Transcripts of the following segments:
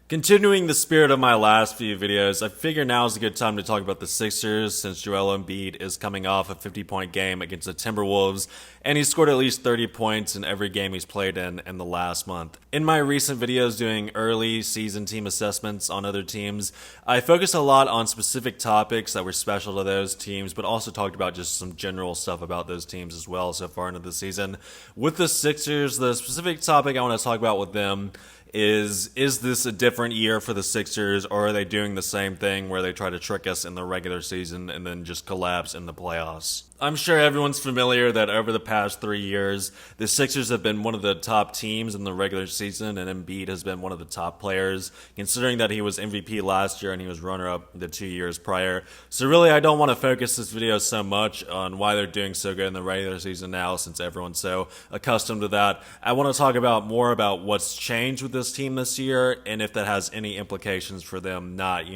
Continuing the spirit of my last few videos, I figure now is a good time to talk about the Sixers since Joel Embiid is coming off a 50-point game against the Timberwolves, and he scored at least 30 points in every game he's played in the last month. In my recent videos doing early season team assessments on other teams, I focused a lot on specific topics that were special to those teams, but also talked about just some general stuff about those teams as well so far into the season. With the Sixers, the specific topic I want to talk about with them is this a different year for the Sixers, or are they doing the same thing where they try to trick us in the regular season and then just collapse in the playoffs? I'm sure everyone's familiar that over the past 3 years, the Sixers have been one of the top teams in the regular season, and Embiid has been one of the top players, considering that he was MVP last year and he was runner-up the 2 years prior. So really, I don't want to focus this video so much on why they're doing so good in the regular season now, since everyone's so accustomed to that. I want to talk about more about what's changed with this team this year, and if that has any implications for them not,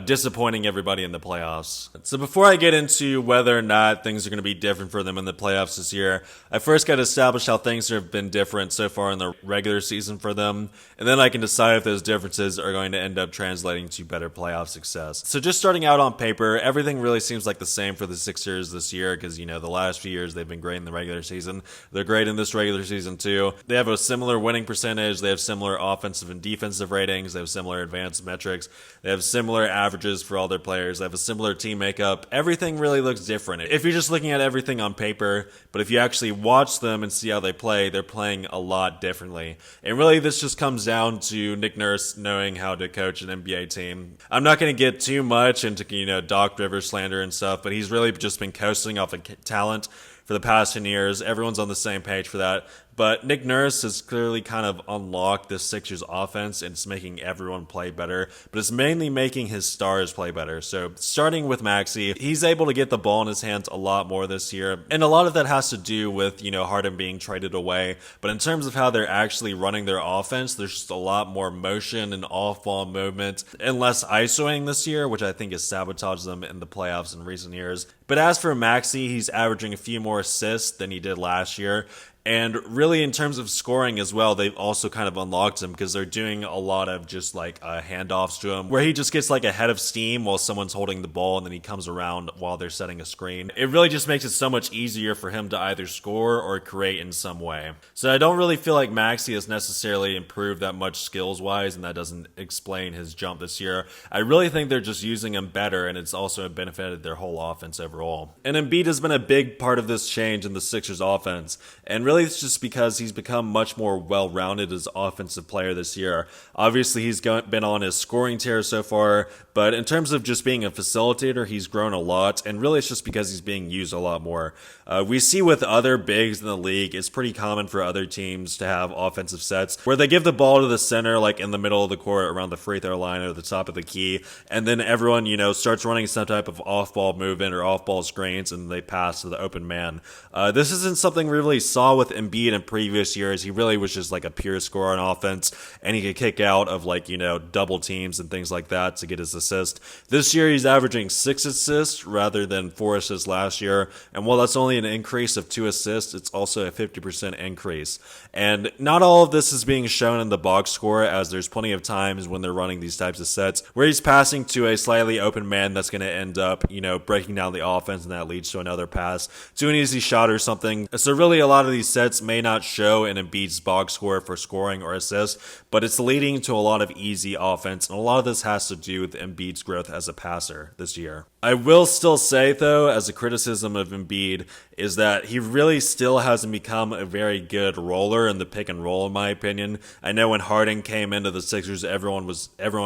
disappointing everybody in the playoffs. So before I get into whether or not things are going to be different for them in the playoffs this year, I first got to establish how things have been different so far in the regular season for them, and then I can decide if those differences are going to end up translating to better playoff success. So just starting out on paper, everything really seems like the same for the Sixers this year because, the last few years they've been great in the regular season. They're great in this regular season too. They have a similar winning percentage. They have similar offensive and defensive ratings. They have similar advanced metrics. They have similar averages for all their players. They have a similar team makeup. Everything really looks different. If you're just looking at everything on paper, but if you actually watch them and see how they play, they're playing a lot differently. And really this just comes down to Nick Nurse knowing how to coach an NBA team. I'm not going to get too much into, Doc Rivers slander and stuff, but he's really just been coasting off of talent for the past 10 years. Everyone's on the same page for that. But Nick Nurse has clearly kind of unlocked this Sixers offense, and it's making everyone play better, but it's mainly making his stars play better. So starting with Maxey, he's able to get the ball in his hands a lot more this year, and a lot of that has to do with, Harden being traded away. But in terms of how they're actually running their offense, there's just a lot more motion and off-ball movement and less ISOing this year, which I think has sabotaged them in the playoffs in recent years. But as for Maxey, he's averaging a few more assists than he did last year. And really, in terms of scoring as well, they've also kind of unlocked him because they're doing a lot of just handoffs to him where he just gets a head of steam while someone's holding the ball and then he comes around while they're setting a screen. It really just makes it so much easier for him to either score or create in some way. So I don't really feel like Maxey has necessarily improved that much skills-wise, and that doesn't explain his jump this year. I really think they're just using him better, and it's also benefited their whole offense overall. And Embiid has been a big part of this change in the Sixers offense, and really it's just because he's become much more well-rounded as offensive player this year. Obviously, he's been on his scoring tear so far, but in terms of just being a facilitator, he's grown a lot, and really it's just because he's being used a lot more. We see with other bigs in the league, it's pretty common for other teams to have offensive sets where they give the ball to the center, in the middle of the court around the free throw line or the top of the key, and then everyone, starts running some type of off-ball movement or off-ball screens, and they pass to the open man. This isn't something we really saw with Embiid in previous years. He really was just a pure scorer on offense, and he could kick out of double teams and things like that to get his assist. This year he's averaging 6 assists rather than 4 assists last year, and while that's only an increase of 2 assists, it's also a 50% increase. And not all of this is being shown in the box score, as there's plenty of times when they're running these types of sets where he's passing to a slightly open man that's going to end up, breaking down the offense, and that leads to another pass to an easy shot or something. So really a lot of these sets may not show in Embiid's box score for scoring or assists, but it's leading to a lot of easy offense, and a lot of this has to do with Embiid's growth as a passer this year. I will still say, though, as a criticism of Embiid, is that he really still hasn't become a very good roller in the pick and roll, in my opinion. I know when Harden came into the Sixers, everyone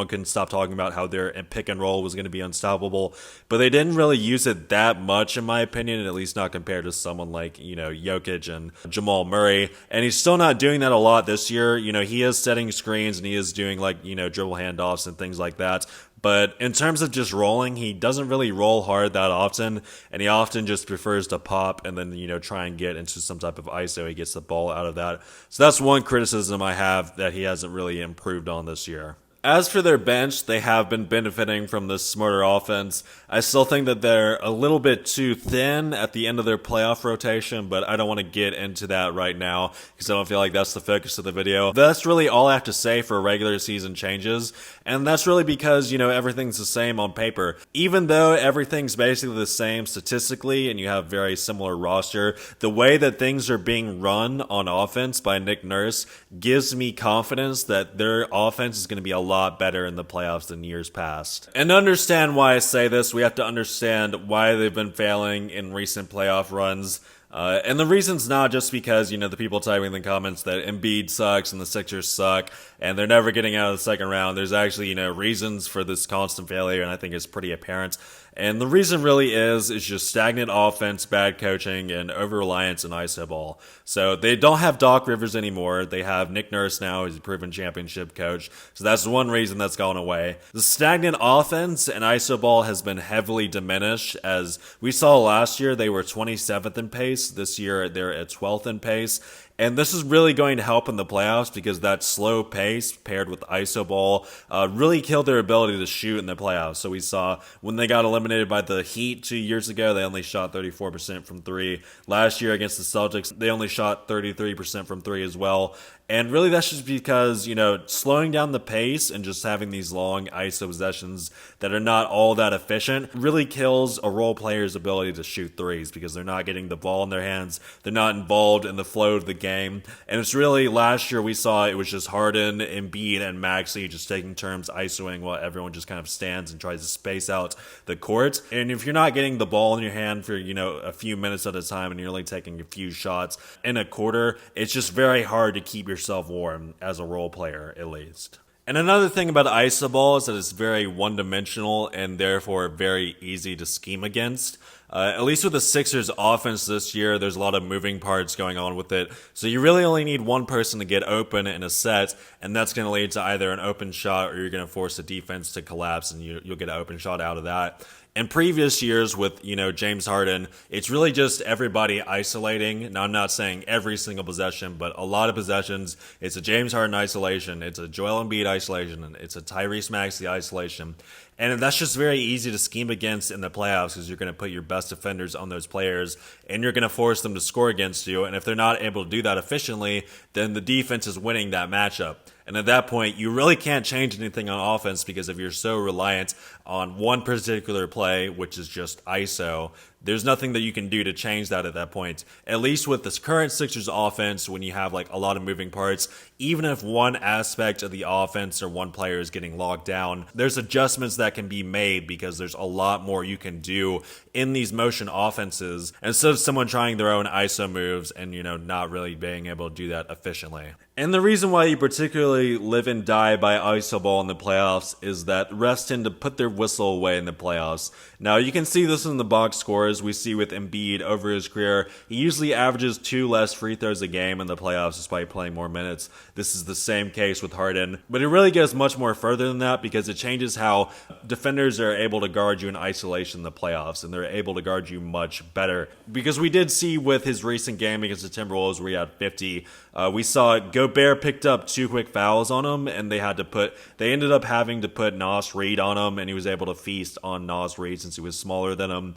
couldn't stop talking about how their pick and roll was going to be unstoppable, but they didn't really use it that much, in my opinion, at least not compared to someone like, Jokic and Jamal Murray, and he's still not doing that a lot this year. He is setting screens and he is doing dribble handoffs and things like that. But in terms of just rolling, he doesn't really roll hard that often, and he often just prefers to pop and then, try and get into some type of ISO. He gets the ball out of that. So that's one criticism I have that he hasn't really improved on this year. As for their bench, they have been benefiting from this smarter offense. I still think that they're a little bit too thin at the end of their playoff rotation, but I don't want to get into that right now because I don't feel like that's the focus of the video. That's really all I have to say for regular season changes, and that's really because, everything's the same on paper. Even though everything's basically the same statistically and you have very similar roster, the way that things are being run on offense by Nick Nurse gives me confidence that their offense is going to be a lot better in the playoffs than years past. And to understand why I say this, we have to understand why they've been failing in recent playoff runs. And the reason's not just because, the people typing in the comments that Embiid sucks and the Sixers suck and they're never getting out of the second round. There's actually, reasons for this constant failure, and I think it's pretty apparent. And the reason really is just stagnant offense, bad coaching, and over-reliance in iso ball. So they don't have Doc Rivers anymore. They have Nick Nurse now, who's a proven championship coach. So that's one reason that's gone away. The stagnant offense and iso ball has been heavily diminished. As we saw last year, they were 27th in pace. This year, they're at 12th in pace. And this is really going to help in the playoffs because that slow pace paired with iso ball really killed their ability to shoot in the playoffs. So we saw when they got eliminated by the Heat 2 years ago, they only shot 34% from three. Last year against the Celtics, they only shot 33% from three as well. And really that's just because, slowing down the pace and just having these long iso possessions that are not all that efficient really kills a role player's ability to shoot threes because they're not getting the ball in their hands. They're not involved in the flow of the game. And it's really, last year we saw it was just Harden, Embiid, and Maxey just taking turns isoing while everyone just kind of stands and tries to space out the court. And if you're not getting the ball in your hand for, a few minutes at a time and you're only taking a few shots in a quarter, it's just very hard to keep yourself warm as a role player, at least. And another thing about iso ball is that it's very one-dimensional and therefore very easy to scheme against. At least with the Sixers offense this year, there's a lot of moving parts going on with it. So you really only need one person to get open in a set, and that's going to lead to either an open shot or you're going to force the defense to collapse and you'll get an open shot out of that. In previous years with, James Harden, it's really just everybody isolating. Now, I'm not saying every single possession, but a lot of possessions, it's a James Harden isolation, it's a Joel Embiid isolation, and it's a Tyrese Maxey isolation. And that's just very easy to scheme against in the playoffs because you're going to put your best defenders on those players and you're going to force them to score against you. And if they're not able to do that efficiently, then the defense is winning that matchup. And at that point, you really can't change anything on offense because if you're so reliant on one particular play, which is just ISO, there's nothing that you can do to change that at that point. At least with this current Sixers offense, when you have a lot of moving parts, even if one aspect of the offense or one player is getting locked down, there's adjustments that can be made because there's a lot more you can do in these motion offenses instead of someone trying their own ISO moves and, not really being able to do that efficiently. And the reason why you particularly live and die by iso ball in the playoffs is that refs tend to put their whistle away in the playoffs. Now, you can see this in the box scores we see with Embiid over his career. He usually averages 2 less free throws a game in the playoffs despite playing more minutes. This is the same case with Harden. But it really goes much more further than that because it changes how defenders are able to guard you in isolation in the playoffs, and they're able to guard you much better. Because we did see with his recent game against the Timberwolves where he had 50, we saw Gobert picked up 2 quick fouls on him, and they ended up having to put Naz Reid on him, and he was able to feast on Naz Reid since he was smaller than him.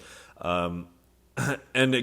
And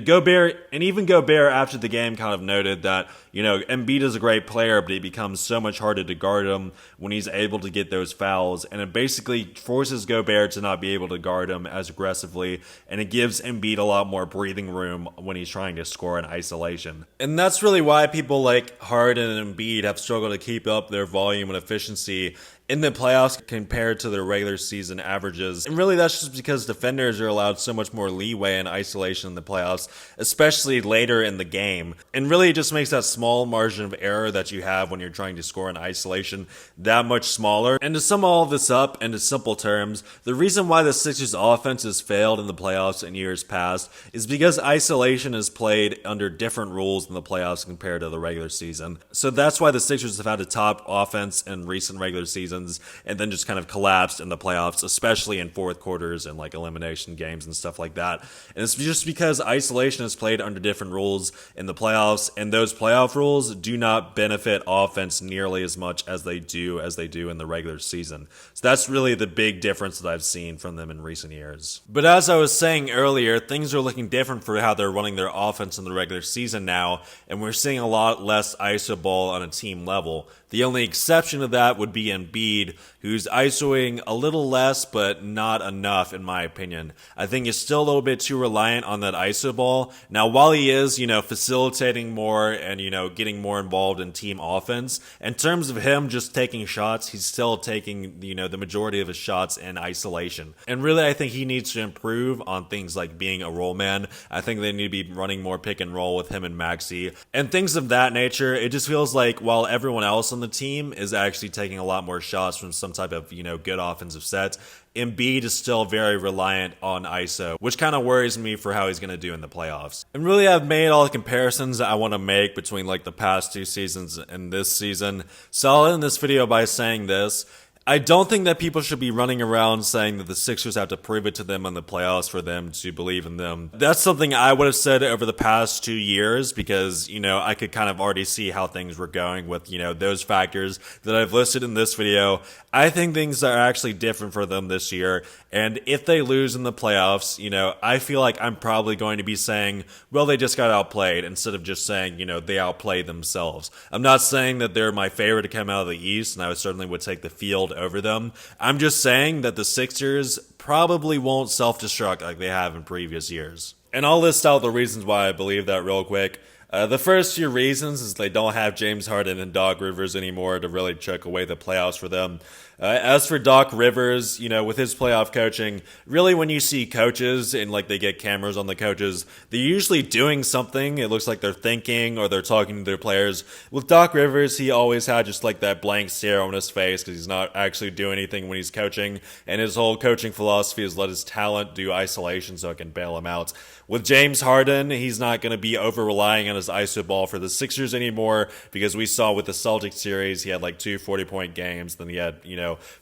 even Gobert after the game kind of noted that, Embiid is a great player, but he becomes so much harder to guard him when he's able to get those fouls. And it basically forces Gobert to not be able to guard him as aggressively. And it gives Embiid a lot more breathing room when he's trying to score in isolation. And that's really why people like Harden and Embiid have struggled to keep up their volume and efficiency in the playoffs compared to their regular season averages. And really that's just because defenders are allowed so much more leeway in isolation in the playoffs, especially later in the game. And really it just makes that small margin of error that you have when you're trying to score in isolation that much smaller. And to sum all of this up into simple terms, the reason why the Sixers offense has failed in the playoffs in years past is because isolation is played under different rules in the playoffs compared to the regular season. So that's why the Sixers have had a top offense in recent regular seasons. seasons and then just kind of collapsed in the playoffs, especially in fourth quarters and like elimination games and stuff like that. And it's just because isolation is played under different rules in the playoffs, and those playoff rules do not benefit offense nearly as much as they do in the regular season. So that's really the big difference that I've seen from them in recent years. But as I was saying earlier, things are looking different for how they're running their offense in the regular season now, and we're seeing a lot less ISO ball on a team level. The only exception to that would be Embiid, who's ISOing a little less, but not enough, in my opinion. I think he's still a little bit too reliant on that ISO ball. Now, while he is, facilitating more and, getting more involved in team offense, in terms of him just taking shots, he's still taking, the majority of his shots in isolation. And really, I think he needs to improve on things like being a roll man. I think they need to be running more pick and roll with him and Maxey. And things of that nature, it just feels like while everyone else on the team is actually taking a lot more shots from some type of, good offensive set, Embiid is still very reliant on ISO, which kind of worries me for how he's going to do in the playoffs. And really, I've made all the comparisons that I want to make between like the past two seasons and this season. So I'll end this video by saying this. I don't think that people should be running around saying that the Sixers have to prove it to them in the playoffs for them to believe in them. That's something I would have said over the past 2 years because, I could kind of already see how things were going with, those factors that I've listed in this video. I think things are actually different for them this year. And if they lose in the playoffs, I feel like I'm probably going to be saying, well, they just got outplayed instead of just saying, they outplayed themselves. I'm not saying that they're my favorite to come out of the East, and I certainly would take the field over them. I'm just saying that the Sixers probably won't self-destruct like they have in previous years. And I'll list out the reasons why I believe that real quick. The first few reasons is they don't have James Harden and Doc Rivers anymore to really choke away the playoffs for them. As for Doc Rivers, with his playoff coaching, really when you see coaches and like they get cameras on the coaches, they're usually doing something. It looks like they're thinking or they're talking to their players. With Doc Rivers, he always had just like that blank stare on his face because he's not actually doing anything when he's coaching. And his whole coaching philosophy is let his talent do isolation so it can bail him out. With James Harden, he's not going to be over-relying on his ISO ball for the Sixers anymore because we saw with the Celtics series, he had like 2 40-point games. Then he had,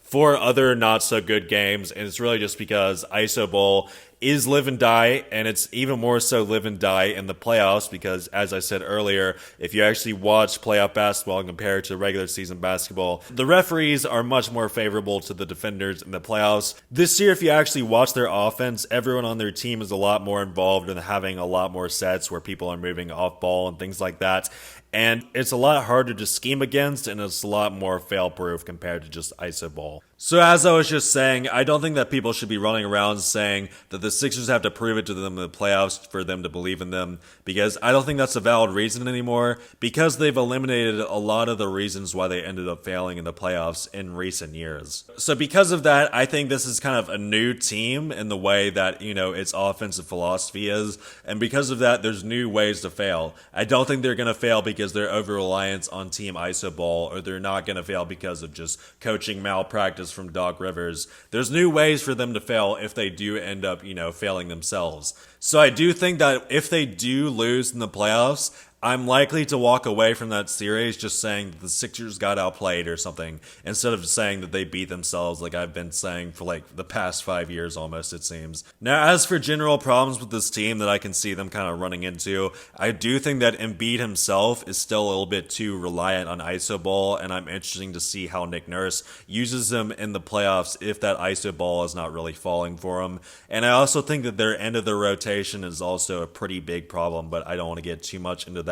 4 other not-so-good games. And it's really just because ISO ball is live and die, and it's even more so live and die in the playoffs because, as I said earlier, if you actually watch playoff basketball and compare it to regular season basketball, the referees are much more favorable to the defenders in the playoffs. This year, if you actually watch their offense, everyone on their team is a lot more involved in having a lot more sets where people are moving off ball and things like that. And it's a lot harder to scheme against, and it's a lot more fail-proof compared to just ISO ball. So as I was just saying, I don't think that people should be running around saying that the Sixers have to prove it to them in the playoffs for them to believe in them, because I don't think that's a valid reason anymore, because they've eliminated a lot of the reasons why they ended up failing in the playoffs in recent years. So because of that, I think this is kind of a new team in the way that, its offensive philosophy is, and because of that, there's new ways to fail. I don't think they're going to fail because they're over-reliance on team ISO ball, or they're not going to fail because of just coaching malpractice from Doc Rivers. There's new ways for them to fail if they do end up, failing themselves. So I do think that if they do lose in the playoffs, I'm likely to walk away from that series just saying that the Sixers got outplayed or something, instead of saying that they beat themselves like I've been saying for like the past 5 years almost, it seems. Now, as for general problems with this team that I can see them kind of running into, I do think that Embiid himself is still a little bit too reliant on ISO ball, and I'm interested to see how Nick Nurse uses him in the playoffs if that ISO ball is not really falling for him. And I also think that their end of the rotation is also a pretty big problem, but I don't want to get too much into that.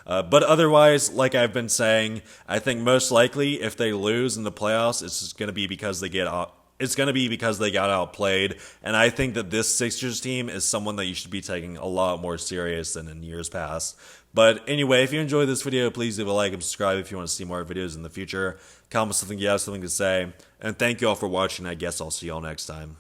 But otherwise, like I've been saying, I think most likely if they lose in the playoffs, it's going to be because they got outplayed, and I think that this Sixers team is someone that you should be taking a lot more serious than in years past. But anyway, if you enjoyed this video, please leave a like and subscribe if you want to see more videos in the future. Comment something you have something to say, and thank you all for watching. I guess I'll see you all next time.